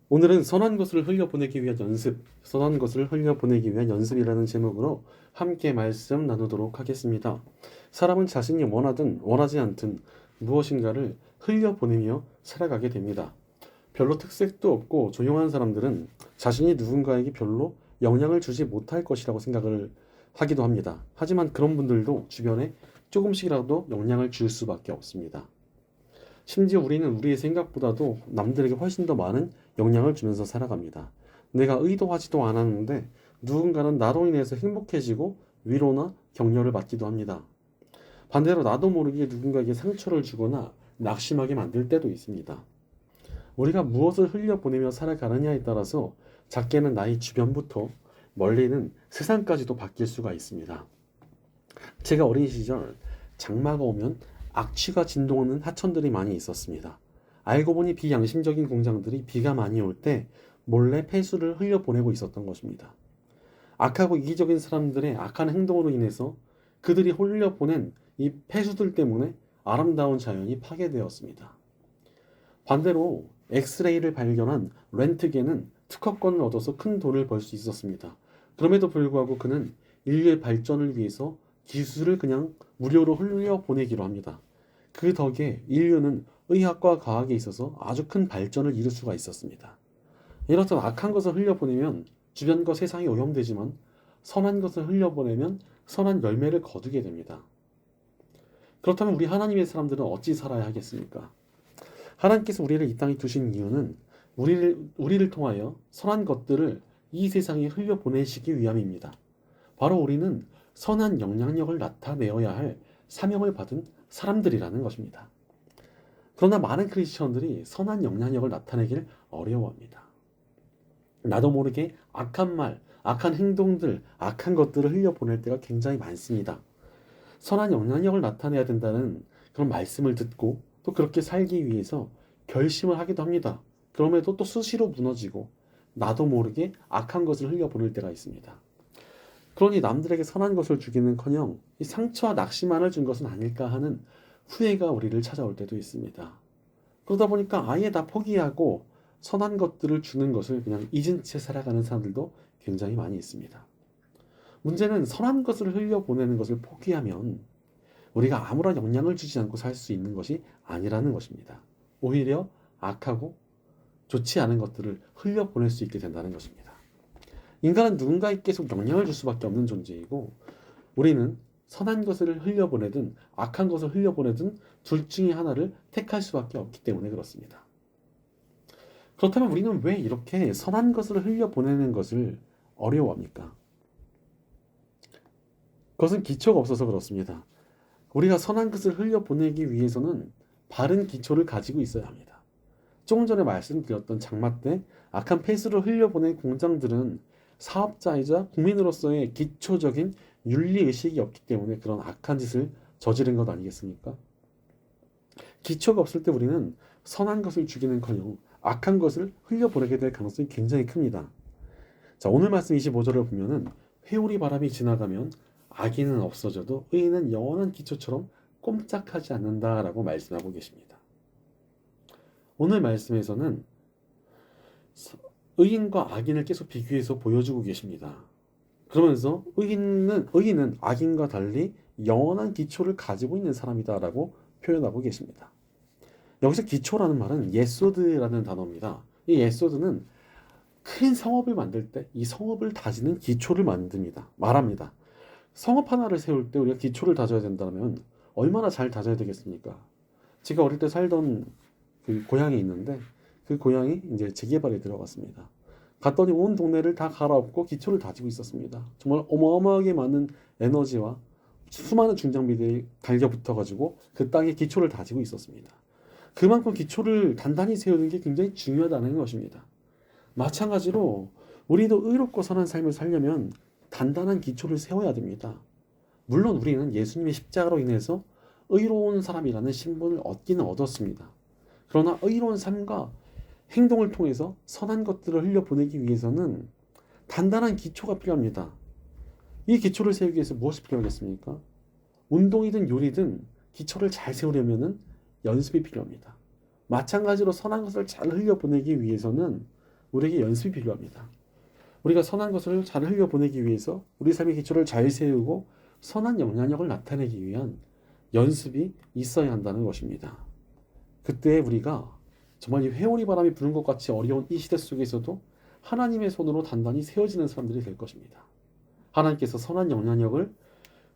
오늘은 선한 것을 흘려보내기 위한 연습, 선한 것을 흘려보내기 위한 연습이라는 제목으로 함께 말씀 나누도록 하겠습니다. 사람은 자신이 원하든 원하지 않든 무엇인가를 흘려보내며 살아가게 됩니다. 별로 특색도 없고 조용한 사람들은 자신이 누군가에게 별로 영향을 주지 못할 것이라고 생각을 하기도 합니다. 하지만 그런 분들도 주변에 조금씩이라도 영향을 줄 수밖에 없습니다. 심지어 우리는 우리의 생각보다도 남들에게 훨씬 더 많은 영향을 주면서 살아갑니다. 내가 의도하지도 않았는데 누군가는 나로 인해서 행복해지고 위로나 격려를 받기도 합니다. 반대로 나도 모르게 누군가에게 상처를 주거나 낙심하게 만들 때도 있습니다. 우리가 무엇을 흘려보내며 살아가느냐에 따라서 작게는 나의 주변부터 멀리는 세상까지도 바뀔 수가 있습니다. 제가 어린 시절 장마가 오면 악취가 진동하는 하천들이 많이 있었습니다. 알고 보니 비양심적인 공장들이 비가 많이 올 때 몰래 폐수를 흘려보내고 있었던 것입니다. 악하고 이기적인 사람들의 악한 행동으로 인해서 그들이 흘려보낸 이 폐수들 때문에 아름다운 자연이 파괴되었습니다. 반대로 엑스레이를 발견한 렌트겐은 특허권을 얻어서 큰 돈을 벌 수 있었습니다. 그럼에도 불구하고 그는 인류의 발전을 위해서 기술을 그냥 무료로 흘려보내기로 합니다. 그 덕에 인류는 의학과 과학에 있어서 아주 큰 발전을 이룰 수가 있었습니다. 이렇듯 악한 것을 흘려보내면 주변과 세상이 오염되지만 선한 것을 흘려보내면 선한 열매를 거두게 됩니다. 그렇다면 우리 하나님의 사람들은 어찌 살아야 하겠습니까? 하나님께서 우리를 이 땅에 두신 이유는 우리를 통하여 선한 것들을 이 세상에 흘려보내시기 위함입니다. 바로 우리는 선한 영향력을 나타내어야 할 사명을 받은 사람들이라는 것입니다. 그러나 많은 크리스천들이 선한 영향력을 나타내길 어려워합니다. 나도 모르게 악한 말, 악한 행동들, 악한 것들을 흘려보낼 때가 굉장히 많습니다. 선한 영향력을 나타내야 된다는 그런 말씀을 듣고 또 그렇게 살기 위해서 결심을 하기도 합니다. 그럼에도 또 수시로 무너지고 나도 모르게 악한 것을 흘려보낼 때가 있습니다. 그러니 남들에게 선한 것을 주기는커녕 이 상처와 낙심만을 준 것은 아닐까 하는 후회가 우리를 찾아올 때도 있습니다. 그러다 보니까 아예 다 포기하고 선한 것들을 주는 것을 그냥 잊은 채 살아가는 사람들도 굉장히 많이 있습니다. 문제는 선한 것을 흘려보내는 것을 포기하면 우리가 아무런 영향을 주지 않고 살 수 있는 것이 아니라는 것입니다. 오히려 악하고 좋지 않은 것들을 흘려보낼 수 있게 된다는 것입니다. 인간은 누군가에게 계속 영향을 줄 수밖에 없는 존재이고 우리는 선한 것을 흘려보내든 악한 것을 흘려보내든 둘 중에 하나를 택할 수밖에 없기 때문에 그렇습니다. 그렇다면 우리는 왜 이렇게 선한 것을 흘려보내는 것을 어려워합니까? 그것은 기초가 없어서 그렇습니다. 우리가 선한 것을 흘려보내기 위해서는 바른 기초를 가지고 있어야 합니다. 조금 전에 말씀드렸던 장마 때 악한 폐수를 흘려보낸 공장들은 사업자이자 국민으로서의 기초적인 윤리의식이 없기 때문에 그런 악한 짓을 저지른 것 아니겠습니까? 기초가 없을 때 우리는 선한 것을 주기는커녕 악한 것을 흘려보내게 될 가능성이 굉장히 큽니다. 자, 오늘 말씀 25절을 보면은 회오리 바람이 지나가면 악인은 없어져도 의인은 영원한 기초처럼 꼼짝하지 않는다라고 말씀하고 계십니다. 오늘 말씀에서는 의인과 악인을 계속 비교해서 보여주고 계십니다. 그러면서 의인은 악인과 달리 영원한 기초를 가지고 있는 사람이다라고 표현하고 계십니다. 여기서 기초라는 말은 예소드라는 단어입니다. 이 예소드는 큰 성읍을 만들 때 이 성읍을 다지는 기초를 말합니다. 성읍 하나를 세울 때 우리가 기초를 다져야 된다면 얼마나 잘 다져야 되겠습니까? 제가 어릴 때 살던 그 고향이 있는데 그 고향이 이제 재개발에 들어갔습니다. 갔더니 온 동네를 다 갈아엎고 기초를 다지고 있었습니다. 정말 어마어마하게 많은 에너지와 수많은 중장비들이 달려붙어가지고 그 땅에 기초를 다지고 있었습니다. 그만큼 기초를 단단히 세우는 게 굉장히 중요하다는 것입니다. 마찬가지로 우리도 의롭고 선한 삶을 살려면 단단한 기초를 세워야 됩니다. 물론 우리는 예수님의 십자가로 인해서 의로운 사람이라는 신분을 얻기는 얻었습니다. 그러나 의로운 삶과 행동을 통해서 선한 것들을 흘려보내기 위해서는 단단한 기초가 필요합니다. 이 기초를 세우기 위해서 무엇이 필요하겠습니까? 운동이든 요리든 기초를 잘 세우려면 연습이 필요합니다. 마찬가지로 선한 것을 잘 흘려보내기 위해서는 우리에게 연습이 필요합니다. 우리가 선한 것을 잘 흘려보내기 위해서 우리 삶의 기초를 잘 세우고 선한 영향력을 나타내기 위한 연습이 있어야 한다는 것입니다. 그때 우리가 정말 이 회오리 바람이 부는 것 같이 어려운 이 시대 속에서도 하나님의 손으로 단단히 세워지는 사람들이 될 것입니다. 하나님께서 선한 영향력을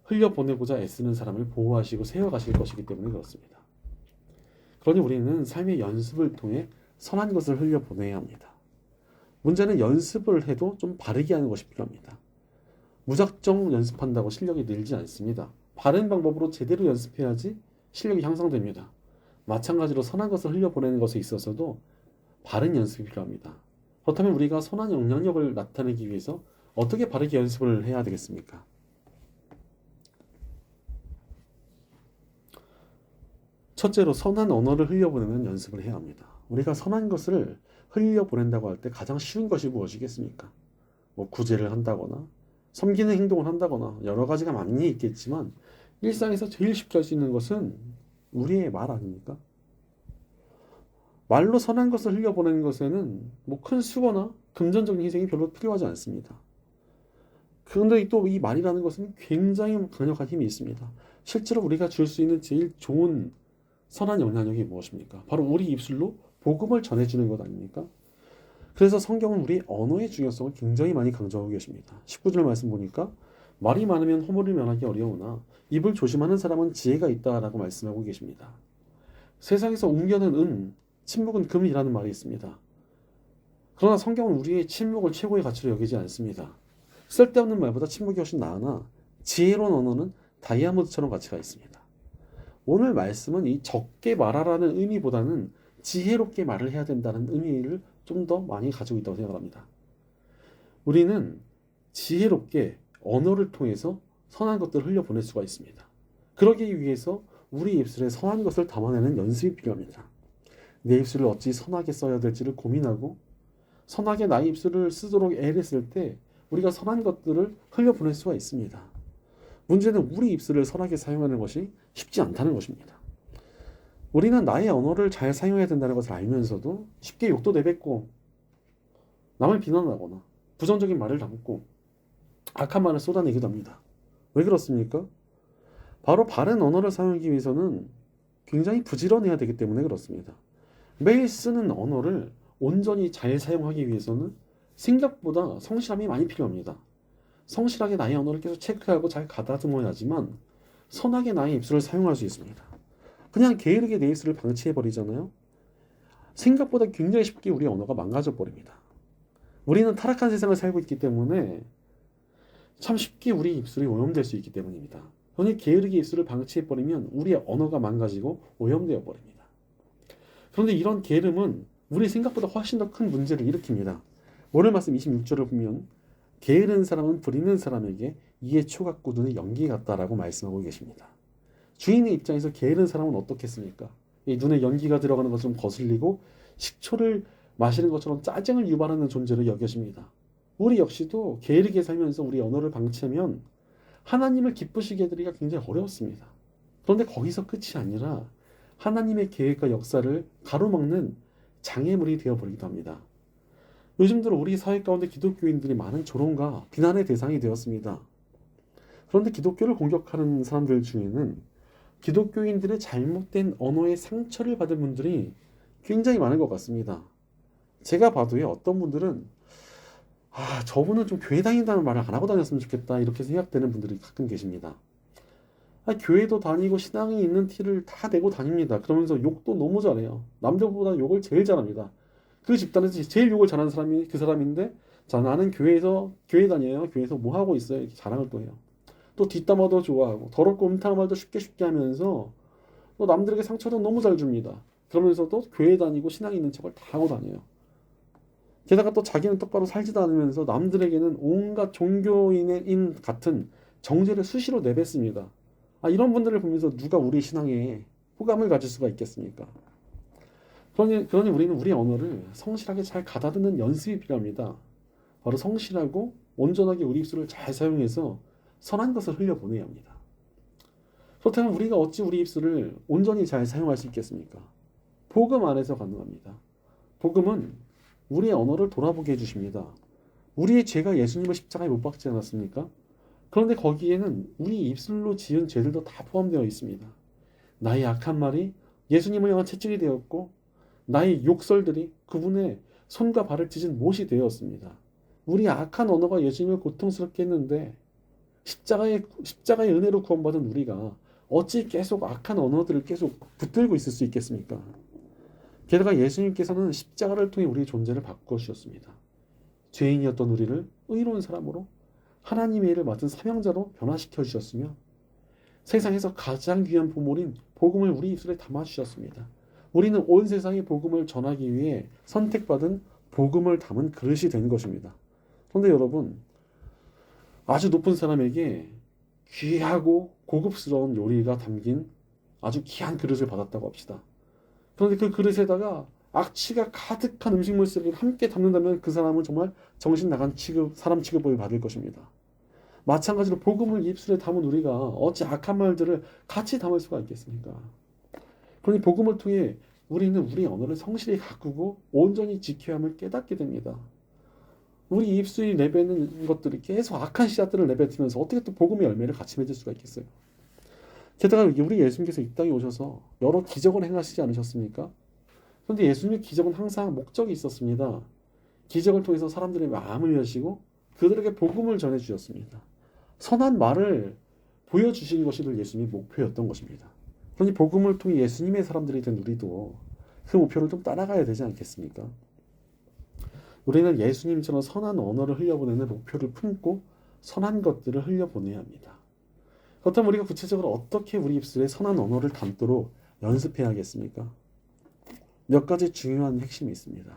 흘려보내고자 애쓰는 사람을 보호하시고 세워가실 것이기 때문에 그렇습니다. 그러니 우리는 삶의 연습을 통해 선한 것을 흘려보내야 합니다. 문제는 연습을 해도 좀 바르게 하는 것이 필요합니다. 무작정 연습한다고 실력이 늘지 않습니다. 바른 방법으로 제대로 연습해야지 실력이 향상됩니다. 마찬가지로 선한 것을 흘려보내는 것에 있어서도 바른 연습이 필요합니다. 그렇다면 우리가 선한 영향력을 나타내기 위해서 어떻게 바르게 연습을 해야 되겠습니까? 첫째로 선한 언어를 흘려보내는 연습을 해야 합니다. 우리가 선한 것을 흘려보낸다고 할 때 가장 쉬운 것이 무엇이겠습니까? 구제를 한다거나 섬기는 행동을 한다거나 여러 가지가 많이 있겠지만 일상에서 제일 쉽게 할 수 있는 것은 우리의 말 아닙니까? 말로 선한 것을 흘려보내는 것에는 큰 수고나 금전적인 희생이 별로 필요하지 않습니다. 그런데 또 이 말이라는 것은 굉장히 강력한 힘이 있습니다. 실제로 우리가 줄 수 있는 제일 좋은 선한 영향력이 무엇입니까? 바로 우리 입술로 복음을 전해주는 것 아닙니까? 그래서 성경은 우리 언어의 중요성을 굉장히 많이 강조하고 계십니다. 19절 말씀 보니까 말이 많으면 허물을 면하기 어려우나 입을 조심하는 사람은 지혜가 있다라고 말씀하고 계십니다. 세상에서 웅변은 은, 침묵은 금이라는 말이 있습니다. 그러나 성경은 우리의 침묵을 최고의 가치로 여기지 않습니다. 쓸데없는 말보다 침묵이 훨씬 나으나 지혜로운 언어는 다이아몬드처럼 가치가 있습니다. 오늘 말씀은 이 적게 말하라는 의미보다는 지혜롭게 말을 해야 된다는 의미를 좀 더 많이 가지고 있다고 생각합니다. 우리는 지혜롭게 언어를 통해서 선한 것들을 흘려보낼 수가 있습니다. 그러기 위해서 우리 입술에 선한 것을 담아내는 연습이 필요합니다. 내 입술을 어찌 선하게 써야 될지를 고민하고 선하게 나의 입술을 쓰도록 애를 쓸 때 우리가 선한 것들을 흘려보낼 수가 있습니다. 문제는 우리 입술을 선하게 사용하는 것이 쉽지 않다는 것입니다. 우리는 나의 언어를 잘 사용해야 된다는 것을 알면서도 쉽게 욕도 내뱉고 남을 비난하거나 부정적인 말을 담고 악한 말을 쏟아내기도 합니다. 왜 그렇습니까? 바로 바른 언어를 사용하기 위해서는 굉장히 부지런해야 되기 때문에 그렇습니다. 매일 쓰는 언어를 온전히 잘 사용하기 위해서는 생각보다 성실함이 많이 필요합니다. 성실하게 나의 언어를 계속 체크하고 잘 가다듬어야지만 선하게 나의 입술을 사용할 수 있습니다. 그냥 게으르게 내 입술을 방치해버리잖아요. 생각보다 굉장히 쉽게 우리 언어가 망가져 버립니다. 우리는 타락한 세상을 살고 있기 때문에 참 쉽게 우리 입술이 오염될 수 있기 때문입니다. 그러니 게으르게 입술을 방치해버리면 우리의 언어가 망가지고 오염되어 버립니다. 그런데 이런 게으름은 우리 생각보다 훨씬 더 큰 문제를 일으킵니다. 오늘 말씀 26절을 보면 게으른 사람은 부리는 사람에게 이에 초가 꽂는 연기 같다라고 말씀하고 계십니다. 주인의 입장에서 게으른 사람은 어떻겠습니까? 이 눈에 연기가 들어가는 것을 거슬리고 식초를 마시는 것처럼 짜증을 유발하는 존재로 여겨집니다. 우리 역시도 게으르게 살면서 우리 언어를 방치하면 하나님을 기쁘시게 해드리기가 굉장히 어려웠습니다. 그런데 거기서 끝이 아니라 하나님의 계획과 역사를 가로막는 장애물이 되어버리기도 합니다. 요즘 들어 우리 사회 가운데 기독교인들이 많은 조롱과 비난의 대상이 되었습니다. 그런데 기독교를 공격하는 사람들 중에는 기독교인들의 잘못된 언어에 상처를 받은 분들이 굉장히 많은 것 같습니다. 제가 봐도요, 어떤 분들은 저분은 좀 교회 다닌다는 말을 안 하고 다녔으면 좋겠다 이렇게 생각되는 분들이 가끔 계십니다. 교회도 다니고 신앙이 있는 티를 다 내고 다닙니다. 그러면서 욕도 너무 잘해요. 남들보다 욕을 제일 잘합니다. 그 집단에서 제일 욕을 잘하는 사람이 그 사람인데, 자, 나는 교회 다녀요. 교회에서 뭐 하고 있어요. 이렇게 자랑을 또 해요. 또 뒷담화도 좋아하고 더럽고 음탕한 말도 쉽게 하면서 또 남들에게 상처도 너무 잘 줍니다. 그러면서도 교회 다니고 신앙이 있는 척을 다 하고 다녀요. 게다가 또 자기는 똑바로 살지도 않으면서 남들에게는 온갖 종교인인 같은 정죄를 수시로 내뱉습니다. 이런 분들을 보면서 누가 우리 신앙에 호감을 가질 수가 있겠습니까? 그러니 우리는 우리 언어를 성실하게 잘 가다듬는 연습이 필요합니다. 바로 성실하고 온전하게 우리 입술을 잘 사용해서 선한 것을 흘려보내야 합니다. 그렇다면 우리가 어찌 우리 입술을 온전히 잘 사용할 수 있겠습니까? 복음 안에서 가능합니다. 복음은 우리의 언어를 돌아보게 해주십니다. 우리의 죄가 예수님을 십자가에 못 박지 않았습니까? 그런데 거기에는 우리 입술로 지은 죄들도 다 포함되어 있습니다. 나의 악한 말이 예수님을 향한 채찍이 되었고 나의 욕설들이 그분의 손과 발을 찢은 못이 되었습니다. 우리 악한 언어가 예수님을 고통스럽게 했는데 십자가의 은혜로 구원받은 우리가 어찌 계속 악한 언어들을 계속 붙들고 있을 수 있겠습니까? 게다가 예수님께서는 십자가를 통해 우리의 존재를 바꿔주셨습니다. 죄인이었던 우리를 의로운 사람으로 하나님의 일을 맡은 사명자로 변화시켜 주셨으며 세상에서 가장 귀한 보물인 복음을 우리 입술에 담아주셨습니다. 우리는 온 세상에 복음을 전하기 위해 선택받은 복음을 담은 그릇이 된 것입니다. 그런데 여러분, 아주 높은 사람에게 귀하고 고급스러운 요리가 담긴 아주 귀한 그릇을 받았다고 합시다. 그런데 그 그릇에다가 악취가 가득한 음식물 쓰레기를 함께 담는다면 그 사람은 정말 정신 나간 사람 취급을 받을 것입니다. 마찬가지로 복음을 입술에 담은 우리가 어찌 악한 말들을 같이 담을 수가 있겠습니까? 그러니 복음을 통해 우리는 우리 언어를 성실히 가꾸고 온전히 지켜야 함을 깨닫게 됩니다. 우리 입술이 내뱉는 것들이 계속 악한 씨앗들을 내뱉으면서 어떻게 또 복음의 열매를 같이 맺을 수가 있겠어요? 게다가 우리 예수님께서 이 땅에 오셔서 여러 기적을 행하시지 않으셨습니까? 그런데 예수님의 기적은 항상 목적이 있었습니다. 기적을 통해서 사람들의 마음을 여시고 그들에게 복음을 전해주셨습니다. 선한 말을 보여주신 것이 예수님의 목표였던 것입니다. 그러니 복음을 통해 예수님의 사람들이 된 우리도 그 목표를 좀 따라가야 되지 않겠습니까? 우리는 예수님처럼 선한 언어를 흘려보내는 목표를 품고 선한 것들을 흘려보내야 합니다. 그렇다면 우리가 구체적으로 어떻게 우리 입술에 선한 언어를 담도록 연습해야 하겠습니까? 몇 가지 중요한 핵심이 있습니다.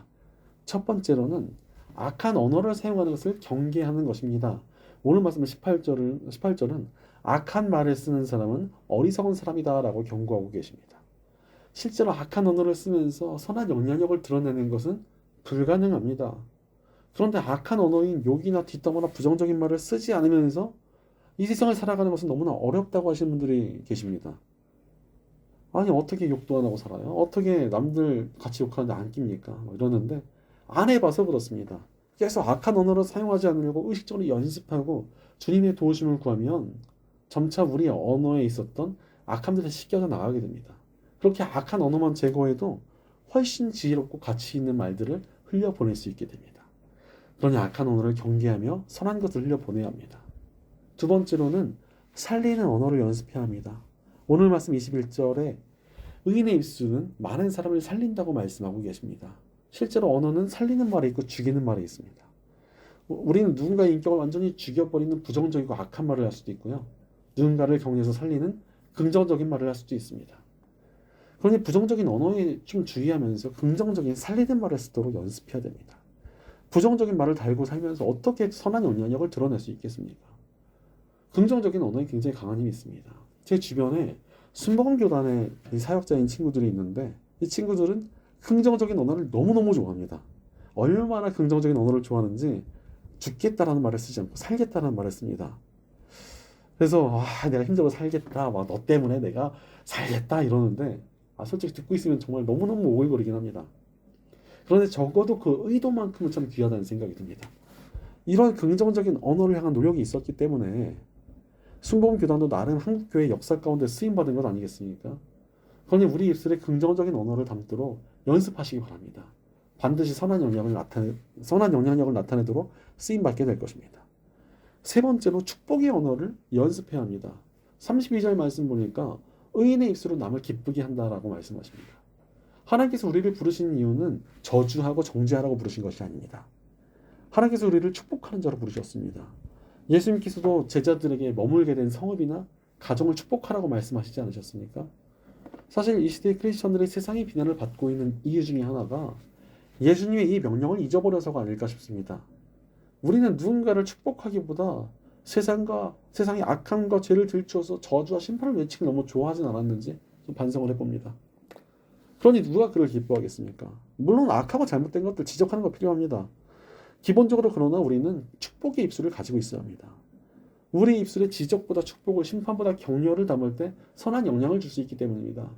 첫 번째로는 악한 언어를 사용하는 것을 경계하는 것입니다. 오늘 말씀 18절은 악한 말을 쓰는 사람은 어리석은 사람이다 라고 경고하고 계십니다. 실제로 악한 언어를 쓰면서 선한 영향력을 드러내는 것은 불가능합니다. 그런데 악한 언어인 욕이나 뒷담화나 부정적인 말을 쓰지 않으면서 이 세상을 살아가는 것은 너무나 어렵다고 하시는 분들이 계십니다. 아니 어떻게 욕도 안 하고 살아요? 어떻게 남들 같이 욕하는데 안 낍니까? 이러는데 안 해봐서 그렇습니다. 계속 악한 언어를 사용하지 않으려고 의식적으로 연습하고 주님의 도우심을 구하면 점차 우리의 언어에 있었던 악함들이 씻겨져 나가게 됩니다. 그렇게 악한 언어만 제거해도 훨씬 지혜롭고 가치 있는 말들을 흘려보낼 수 있게 됩니다. 그러니 악한 언어를 경계하며 선한 것을 흘려보내야 합니다. 두 번째로는 살리는 언어를 연습해야 합니다. 오늘 말씀 21절에 의인의 입술은 많은 사람을 살린다고 말씀하고 계십니다. 실제로 언어는 살리는 말이 있고 죽이는 말이 있습니다. 우리는 누군가의 인격을 완전히 죽여버리는 부정적이고 악한 말을 할 수도 있고요. 누군가를 격려해서 살리는 긍정적인 말을 할 수도 있습니다. 그러니 부정적인 언어에 좀 주의하면서 긍정적인 살리는 말을 쓰도록 연습해야 됩니다. 부정적인 말을 달고 살면서 어떻게 선한 영향력을 드러낼 수 있겠습니까? 긍정적인 언어에 굉장히 강한 힘이 있습니다. 제 주변에 순복음교단의 사역자인 친구들이 있는데 이 친구들은 긍정적인 언어를 너무너무 좋아합니다. 얼마나 긍정적인 언어를 좋아하는지 죽겠다라는 말을 쓰지 않고 살겠다라는 말을 씁니다. 그래서 내가 힘들어 살겠다, 너 때문에 내가 살겠다 이러는데 솔직히 듣고 있으면 정말 너무너무 오글거리긴 합니다. 그런데 적어도 그 의도만큼은 참 귀하다는 생각이 듭니다. 이런 긍정적인 언어를 향한 노력이 있었기 때문에 순복음교단도 나름 한국교회 역사 가운데 쓰임받은 것 아니겠습니까? 그러니 우리 입술에 긍정적인 언어를 담도록 연습하시기 바랍니다. 반드시 선한 영향력을 나타내도록 쓰임받게 될 것입니다. 세 번째로 축복의 언어를 연습해야 합니다. 32절 말씀 보니까 의인의 입술로 남을 기쁘게 한다라고 말씀하십니다. 하나님께서 우리를 부르신 이유는 저주하고 정죄하라고 부르신 것이 아닙니다. 하나님께서 우리를 축복하는 자로 부르셨습니다. 예수님께서도 제자들에게 머물게 된 성읍이나 가정을 축복하라고 말씀하시지 않으셨습니까? 사실 이 시대의 크리스천들이 세상의 비난을 받고 있는 이유 중에 하나가 예수님의 이 명령을 잊어버려서가 아닐까 싶습니다. 우리는 누군가를 축복하기보다 세상의 악함과 죄를 들추어서 저주와 심판을 외치기 너무 좋아하진 않았는지 좀 반성을 해봅니다. 그러니 누가 그를 기뻐하겠습니까? 물론 악하고 잘못된 것들 지적하는 거 필요합니다. 기본적으로 그러나 우리는 축복의 입술을 가지고 있어야 합니다. 우리 입술에 지적보다 축복을, 심판보다 격려를 담을 때 선한 영향을 줄 수 있기 때문입니다.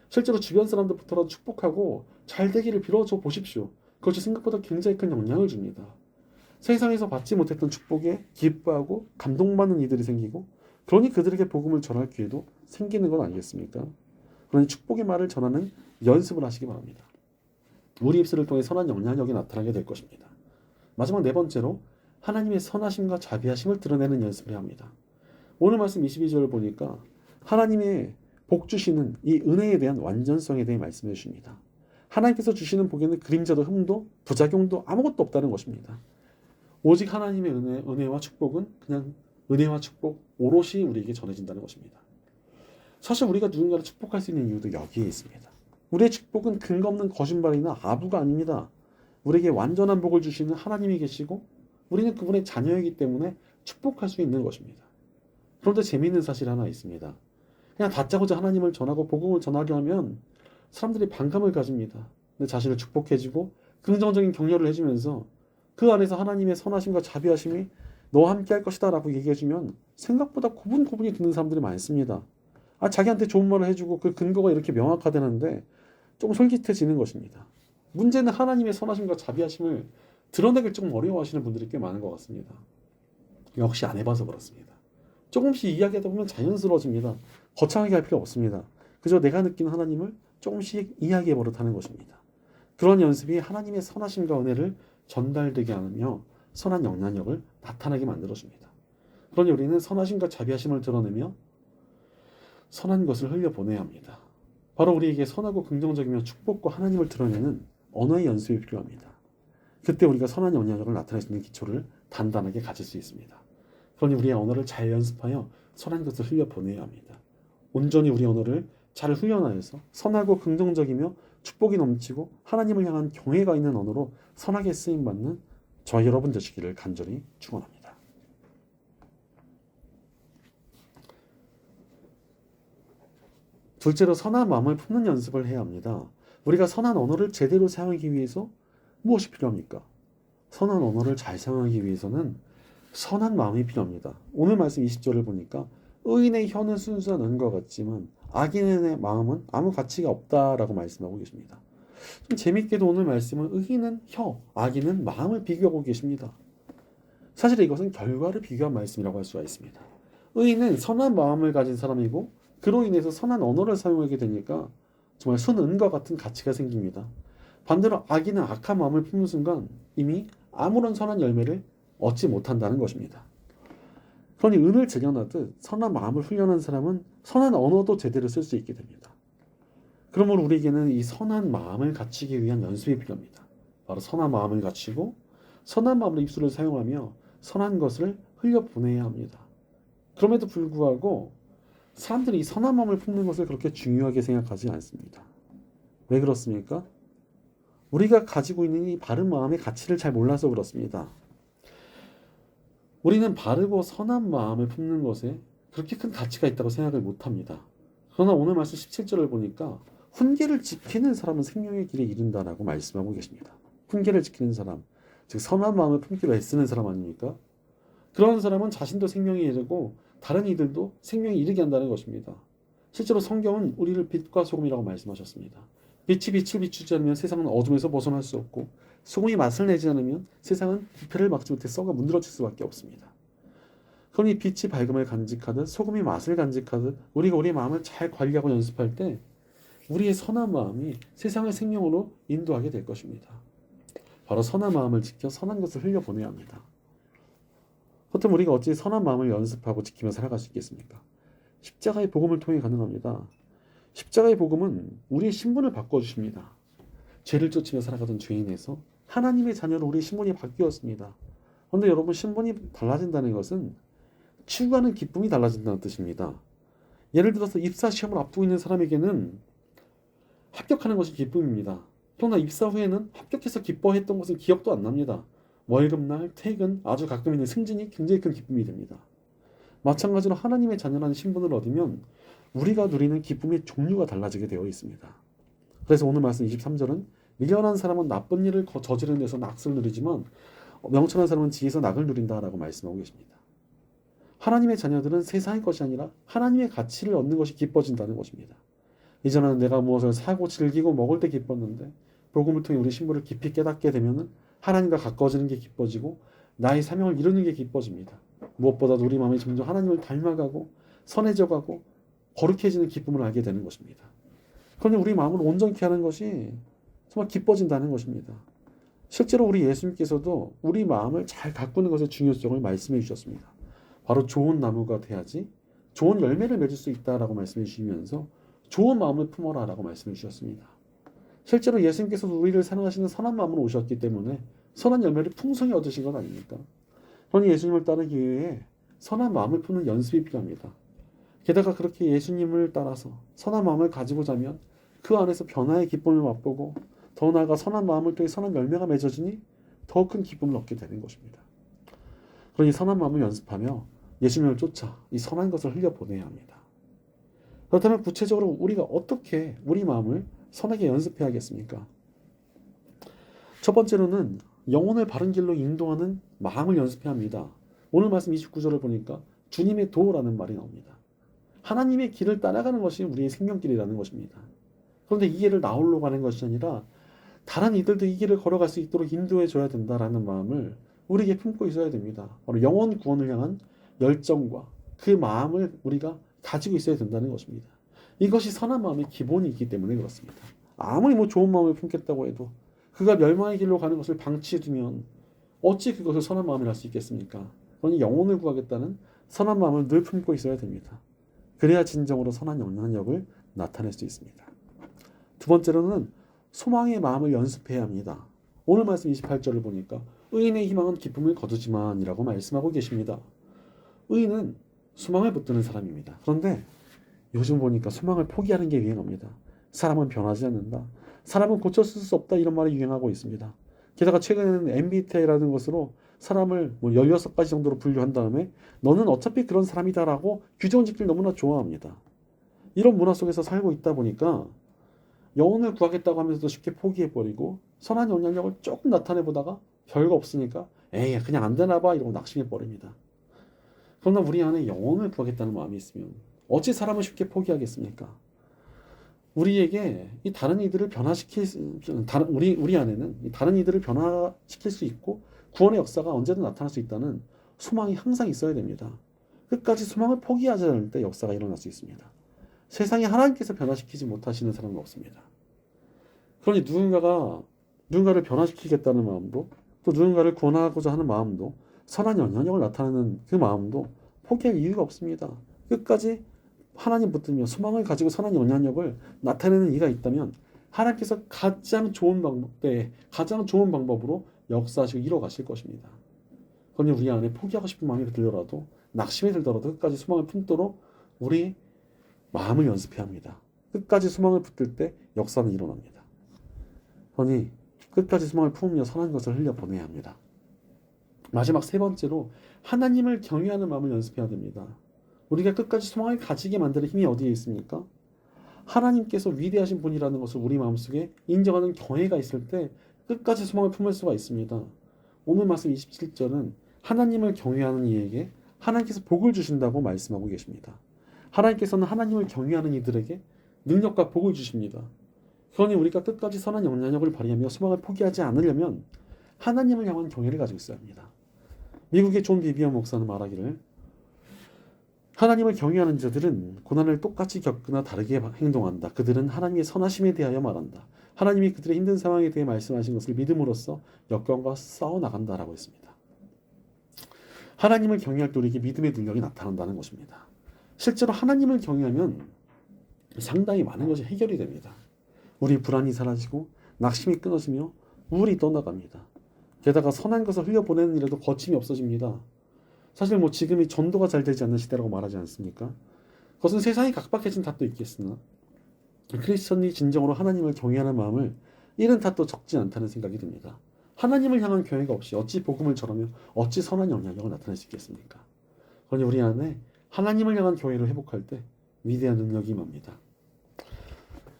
실제로 주변 사람들부터라도 축복하고 잘 되기를 빌어줘 보십시오. 그것이 생각보다 굉장히 큰 영향을 줍니다. 세상에서 받지 못했던 축복에 기뻐하고 감동받는 이들이 생기고, 그러니 그들에게 복음을 전할 기회도 생기는 건 아니겠습니까? 그러니 축복의 말을 전하는 연습을 하시기 바랍니다. 우리 입술을 통해 선한 영향력이 나타나게 될 것입니다. 마지막 네 번째로 하나님의 선하심과 자비하심을 드러내는 연습을 해야 합니다. 오늘 말씀 22절을 보니까 하나님의 복 주시는 이 은혜에 대한 완전성에 대해 말씀해 주십니다. 하나님께서 주시는 복에는 그림자도 흠도 부작용도 아무것도 없다는 것입니다. 오직 하나님의 은혜와 축복은 그냥 은혜와 축복 오롯이 우리에게 전해진다는 것입니다. 사실 우리가 누군가를 축복할 수 있는 이유도 여기에 있습니다. 우리의 축복은 근거 없는 거짓말이나 아부가 아닙니다. 우리에게 완전한 복을 주시는 하나님이 계시고 우리는 그분의 자녀이기 때문에 축복할 수 있는 것입니다. 그런데 재미있는 사실 하나 있습니다. 그냥 다짜고짜 하나님을 전하고 복음을 전하려 하면 사람들이 반감을 가집니다. 내 자신을 축복해주고 긍정적인 격려를 해주면서 그 안에서 하나님의 선하심과 자비하심이 너와 함께 할 것이다 라고 얘기해주면 생각보다 고분고분이 듣는 사람들이 많습니다. 자기한테 좋은 말을 해주고 그 근거가 이렇게 명확하다는데 좀 솔깃해지는 것입니다. 문제는 하나님의 선하심과 자비하심을 드러내기 조금 어려워하시는 분들이 꽤 많은 것 같습니다. 역시 안 해봐서 그렇습니다. 조금씩 이야기하다 보면 자연스러워집니다. 거창하게 할 필요 없습니다. 그저 내가 느끼는 하나님을 조금씩 이야기해 버릇하는 것입니다. 그런 연습이 하나님의 선하심과 은혜를 전달되게 하며 선한 영향력을 나타나게 만들어줍니다. 그러니 우리는 선하심과 자비하심을 드러내며 선한 것을 흘려보내야 합니다. 바로 우리에게 선하고 긍정적이며 축복과 하나님을 드러내는 언어의 연습이 필요합니다. 그때 우리가 선한 영향력을 나타낼 수 있는 기초를 단단하게 가질 수 있습니다. 그러니 우리의 언어를 잘 연습하여 선한 것을 흘려보내야 합니다. 온전히 우리 언어를 잘 훈련하여서 선하고 긍정적이며 축복이 넘치고 하나님을 향한 경외가 있는 언어로 선하게 쓰임받는 저와 여러분 되시기를 간절히 축원합니다. 둘째로 선한 마음을 품는 연습을 해야 합니다. 우리가 선한 언어를 제대로 사용하기 위해서 무엇이 필요합니까? 선한 언어를 잘 사용하기 위해서는 선한 마음이 필요합니다. 오늘 말씀 20절을 보니까 의인의 혀는 순수한 은과 같지만 악인의 마음은 아무 가치가 없다라고 말씀하고 계십니다. 좀 재밌게도 오늘 말씀은 의인은 혀, 악인은 마음을 비교하고 계십니다. 사실 이것은 결과를 비교한 말씀이라고 할 수가 있습니다. 의인은 선한 마음을 가진 사람이고 그로 인해서 선한 언어를 사용하게 되니까 정말 순은과 같은 가치가 생깁니다. 반대로 악인은 악한 마음을 품는 순간 이미 아무런 선한 열매를 얻지 못한다는 것입니다. 그러니 은을 재련하듯 선한 마음을 훈련한 사람은 선한 언어도 제대로 쓸 수 있게 됩니다. 그러므로 우리에게는 이 선한 마음을 갖추기 위한 연습이 필요합니다. 바로 선한 마음을 갖추고 선한 마음으로 입술을 사용하며 선한 것을 흘려보내야 합니다. 그럼에도 불구하고 사람들이 이 선한 마음을 품는 것을 그렇게 중요하게 생각하지 않습니다. 왜 그렇습니까? 우리가 가지고 있는 이 바른 마음의 가치를 잘 몰라서 그렇습니다. 우리는 바르고 선한 마음을 품는 것에 그렇게 큰 가치가 있다고 생각을 못합니다. 그러나 오늘 말씀 17절을 보니까 훈계를 지키는 사람은 생명의 길에 이른다라고 말씀하고 계십니다. 훈계를 지키는 사람, 즉 선한 마음을 품기로 애쓰는 사람 아닙니까? 그런 사람은 자신도 생명에 이르고 다른 이들도 생명에 이르게 한다는 것입니다. 실제로 성경은 우리를 빛과 소금이라고 말씀하셨습니다. 빛이 빛을 비추지 않으면 세상은 어둠에서 벗어날 수 없고 소금이 맛을 내지 않으면 세상은 부패를 막지 못해 썩어 문드러질 수밖에 없습니다. 그러니 빛이 밝음을 간직하듯 소금이 맛을 간직하듯 우리가 우리의 마음을 잘 관리하고 연습할 때 우리의 선한 마음이 세상의 생명으로 인도하게 될 것입니다. 바로 선한 마음을 지켜 선한 것을 흘려보내야 합니다. 그렇다면 우리가 어찌 선한 마음을 연습하고 지키며 살아갈 수 있겠습니까? 십자가의 복음을 통해 가능합니다. 십자가의 복음은 우리의 신분을 바꿔주십니다. 죄를 쫓으며 살아가던 죄인에서 하나님의 자녀로 우리의 신분이 바뀌었습니다. 그런데 여러분, 신분이 달라진다는 것은 추구하는 기쁨이 달라진다는 뜻입니다. 예를 들어서 입사 시험을 앞두고 있는 사람에게는 합격하는 것이 기쁨입니다. 그러나 입사 후에는 합격해서 기뻐했던 것은 기억도 안 납니다. 월급날, 퇴근, 아주 가끔 있는 승진이 굉장히 큰 기쁨이 됩니다. 마찬가지로 하나님의 자녀라는 신분을 얻으면 우리가 누리는 기쁨의 종류가 달라지게 되어 있습니다. 그래서 오늘 말씀 23절은 미련한 사람은 나쁜 일을 저지르는 데서 낙을 누리지만 명철한 사람은 지혜에서 낙을 누린다라고 말씀하고 계십니다. 하나님의 자녀들은 세상의 것이 아니라 하나님의 가치를 얻는 것이 기뻐진다는 것입니다. 이전에는 내가 무엇을 사고 즐기고 먹을 때 기뻤는데 복음을 통해 우리 신분을 깊이 깨닫게 되면은 하나님과 가까워지는 게 기뻐지고 나의 사명을 이루는 게 기뻐집니다. 무엇보다도 우리 마음이 점점 하나님을 닮아가고 선해져가고 거룩해지는 기쁨을 알게 되는 것입니다. 그런데 우리 마음을 온전케 하는 것이 정말 기뻐진다는 것입니다. 실제로 우리 예수님께서도 우리 마음을 잘 가꾸는 것의 중요성을 말씀해 주셨습니다. 바로 좋은 나무가 돼야지 좋은 열매를 맺을 수 있다라고 말씀해 주시면서 좋은 마음을 품어라 라고 말씀해 주셨습니다. 실제로 예수님께서도 우리를 사랑하시는 선한 마음으로 오셨기 때문에 선한 열매를 풍성히 얻으신 건 아닙니까? 그러니 예수님을 따르기 위해 선한 마음을 품는 연습이 필요합니다. 게다가 그렇게 예수님을 따라서 선한 마음을 가지고 자면 그 안에서 변화의 기쁨을 맛보고 더 나아가 선한 마음을 통해 선한 열매가 맺어지니 더 큰 기쁨을 얻게 되는 것입니다. 그러니 선한 마음을 연습하며 예수님을 쫓아 이 선한 것을 흘려보내야 합니다. 그렇다면 구체적으로 우리가 어떻게 우리 마음을 선하게 연습해야겠습니까? 첫 번째로는 영혼을 바른 길로 인도하는 마음을 연습해야 합니다. 오늘 말씀 29절을 보니까 주님의 도라는 말이 나옵니다. 하나님의 길을 따라가는 것이 우리의 생명길이라는 것입니다. 그런데 이 길을 나 홀로 가는 것이 아니라 다른 이들도 이 길을 걸어갈 수 있도록 인도해 줘야 된다라는 마음을 우리에게 품고 있어야 됩니다. 바로 영혼 구원을 향한 열정과 그 마음을 우리가 가지고 있어야 된다는 것입니다. 이것이 선한 마음의 기본이기 때문에 그렇습니다. 아무리 좋은 마음을 품겠다고 해도 그가 멸망의 길로 가는 것을 방치해 두면 어찌 그것을 선한 마음이라 할 수 있겠습니까? 그러니 영혼을 구하겠다는 선한 마음을 늘 품고 있어야 됩니다. 그래야 진정으로 선한 영향력을 나타낼 수 있습니다. 두 번째로는 소망의 마음을 연습해야 합니다. 오늘 말씀 28절을 보니까 의인의 희망은 기쁨을 거두지만이라고 말씀하고 계십니다. 의인은 소망을 붙드는 사람입니다. 그런데 요즘 보니까 소망을 포기하는 게 유행합니다. 사람은 변하지 않는다. 사람은 고쳐쓸 수 없다. 이런 말이 유행하고 있습니다. 게다가 최근에는 MBTI라는 것으로 사람을 16가지 정도로 분류한 다음에 너는 어차피 그런 사람이다라고 규정 짓기를 너무나 좋아합니다. 이런 문화 속에서 살고 있다 보니까 영혼을 구하겠다고 하면서도 쉽게 포기해버리고 선한 영향력을 조금 나타내보다가 별거 없으니까 에이 그냥 안 되나 봐 이러고 낙심해버립니다. 그러나 우리 안에 영혼을 구하겠다는 마음이 있으면 어찌 사람을 쉽게 포기하겠습니까? 우리에게 이 다른 이들을 우리 안에는 이 다른 이들을 변화시킬 수 있고 구원의 역사가 언제든 나타날 수 있다는 소망이 항상 있어야 됩니다. 끝까지 소망을 포기하지 않을 때 역사가 일어날 수 있습니다. 세상에 하나님께서 변화시키지 못하시는 사람은 없습니다. 그러니 누군가를 변화시키겠다는 마음도 또 누군가를 구원하고자 하는 마음도 선한 영향력을 나타내는 그 마음도 포기할 이유가 없습니다. 끝까지 하나님 붙들며 소망을 가지고 선한 영향력을 나타내는 이가 있다면 하나님께서 가장 좋은 방법으로 역사하시고 이뤄가실 것입니다. 그러니 우리 안에 포기하고 싶은 마음이 들더라도 낙심이 들더라도 끝까지 소망을 품도록 우리 마음을 연습해야 합니다. 끝까지 소망을 붙들 때 역사는 일어납니다. 그러니 끝까지 소망을 품으며 선한 것을 흘려보내야 합니다. 마지막 세 번째로 하나님을 경외하는 마음을 연습해야 됩니다. 우리가 끝까지 소망을 가지게 만드는 힘이 어디에 있습니까? 하나님께서 위대하신 분이라는 것을 우리 마음속에 인정하는 경외가 있을 때 끝까지 소망을 품을 수가 있습니다. 오늘 말씀 27절은 하나님을 경외하는 이에게 하나님께서 복을 주신다고 말씀하고 계십니다. 하나님께서는 하나님을 경외하는 이들에게 능력과 복을 주십니다. 그러니 우리가 끝까지 선한 영향력을 발휘하며 소망을 포기하지 않으려면 하나님을 향한 경외를 가지고 있어야 합니다. 미국의 존 비비언 목사는 말하기를 하나님을 경외하는 자들은 고난을 똑같이 겪거나 다르게 행동한다. 그들은 하나님의 선하심에 대하여 말한다. 하나님이 그들의 힘든 상황에 대해 말씀하신 것을 믿음으로써 역경과 싸워나간다라고 했습니다. 하나님을 경외할 때 우리에게 믿음의 능력이 나타난다는 것입니다. 실제로 하나님을 경외하면 상당히 많은 것이 해결이 됩니다. 우리 불안이 사라지고 낙심이 끊어지며 우울이 떠나갑니다. 게다가 선한 것을 흘려보내는 일에도 거침이 없어집니다. 사실 지금이 전도가 잘 되지 않는 시대라고 말하지 않습니까? 그것은 세상이 각박해진 탓도 있겠으나 크리스천이 진정으로 하나님을 경외하는 마음을 잃은 탓도 적지 않다는 생각이 듭니다. 하나님을 향한 경외가 없이 어찌 복음을 전하며 어찌 선한 영향력을 나타낼 수 있겠습니까? 그러니 우리 안에 하나님을 향한 경외를 회복할 때 위대한 능력이 임합니다.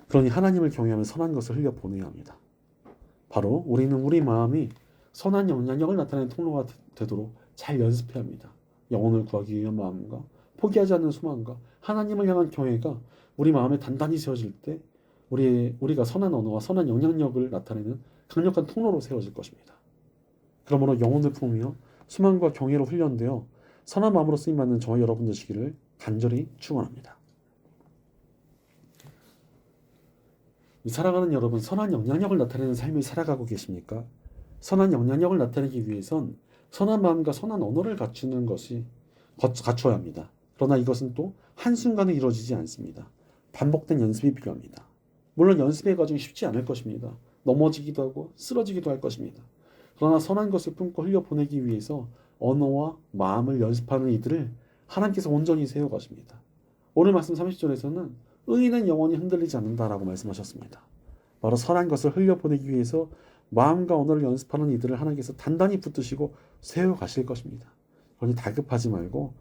그러니 하나님을 경외하면 선한 것을 흘려보내야 합니다. 바로 우리는 우리 마음이 선한 영향력을 나타내는 통로가 되도록 잘 연습해야 합니다. 영혼을 구하기 위한 마음과 포기하지 않는 소망과 하나님을 향한 경외가 우리 마음에 단단히 세워질 때 우리가 선한 언어와 선한 영향력을 나타내는 강력한 통로로 세워질 것입니다. 그러므로 영혼을 품으며 소망과 경외로 훈련되어 선한 마음으로 쓰임받는 저와 여러분 되시기를 간절히 축원합니다. 사랑하는 여러분, 선한 영향력을 나타내는 삶을 살아가고 계십니까? 선한 영향력을 나타내기 위해선 선한 마음과 선한 언어를 갖춰야 합니다. 그러나 이것은 또 한순간에 이루어지지 않습니다. 반복된 연습이 필요합니다. 물론 연습의 과정이 쉽지 않을 것입니다. 넘어지기도 하고 쓰러지기도 할 것입니다. 그러나 선한 것을 품고 흘려보내기 위해서 언어와 마음을 연습하는 이들을 하나님께서 온전히 세워가십니다. 오늘 말씀 30절에서는 의인은 영원히 흔들리지 않는다라고 말씀하셨습니다. 바로 선한 것을 흘려보내기 위해서 마음과 언어를 연습하는 이들을 하나님께서 단단히 붙드시고 세워가실 것입니다. 그러니 다급하지 말고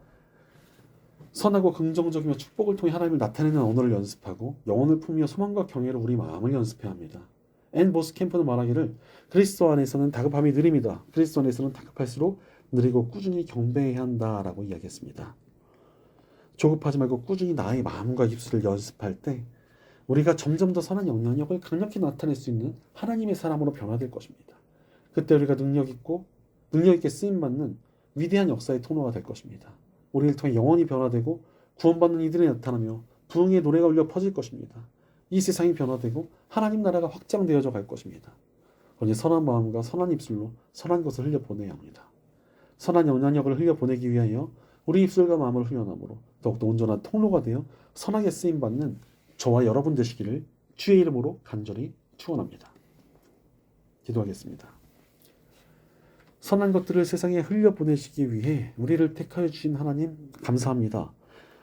선하고 긍정적이며 축복을 통해 하나님을 나타내는 언어를 연습하고 영혼을 품으며 소망과 경외로 우리 마음을 연습해야 합니다. 앤 보스 캠프는 말하기를 그리스도 안에서는 다급함이 느립니다. 그리스도 안에서는 다급할수록 느리고 꾸준히 경배해야 한다라고 이야기했습니다. 조급하지 말고 꾸준히 나의 마음과 입술을 연습할 때 우리가 점점 더 선한 영향력을 강력히 나타낼 수 있는 하나님의 사람으로 변화될 것입니다. 그때 우리가 능력 있게 쓰임받는 위대한 역사의 통로가 될 것입니다. 우리를 통해 영혼이 변화되고 구원받는 이들이 나타나며 부흥의 노래가 울려 퍼질 것입니다. 이 세상이 변화되고 하나님 나라가 확장되어져 갈 것입니다. 그러니 선한 마음과 선한 입술로 선한 것을 흘려보내야 합니다. 선한 영향력을 흘려보내기 위하여 우리 입술과 마음을 훈련함으로 더욱더 온전한 통로가 되어 선하게 쓰임받는 저와 여러분 되시기를 주의 이름으로 간절히 축원합니다. 기도하겠습니다. 선한 것들을 세상에 흘려보내시기 위해 우리를 택하여 주신 하나님 감사합니다.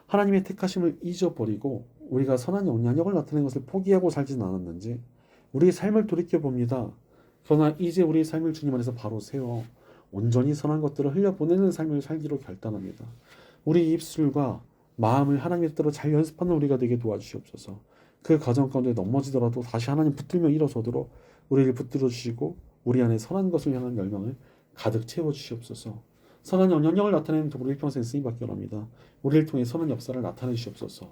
하나님의 택하심을 잊어버리고 우리가 선한 영향력을 나타내는 것을 포기하고 살지는 않았는지 우리의 삶을 돌이켜봅니다. 그러나 이제 우리의 삶을 주님 안에서 바로 세워 온전히 선한 것들을 흘려보내는 삶을 살기로 결단합니다. 우리 입술과 마음을 하나님의 뜻대로 잘 연습하는 우리가 되게 도와주시옵소서. 그 과정 가운데 넘어지더라도 다시 하나님 붙들며 일어서도록 우리를 붙들어 주시고 우리 안에 선한 것을 향한 열망을 가득 채워주시옵소서. 선한 영향력을 나타내는 도구로 일평생 쓰임받기 원합니다. 우리를 통해 선한 역사를 나타내 주시옵소서.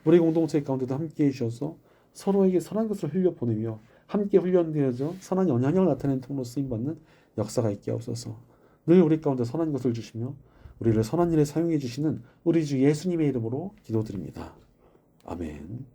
우리 공동체 가운데도 함께해 주셔서 서로에게 선한 것을 흘려보내며 함께 훈련되어져 선한 영향력을 나타내는 통로 쓰임받는 역사가 있게 하옵소서. 늘 우리 가운데 선한 것을 주시며 우리를 선한 일에 사용해 주시는 우리 주 예수님의 이름으로 기도드립니다. 아멘.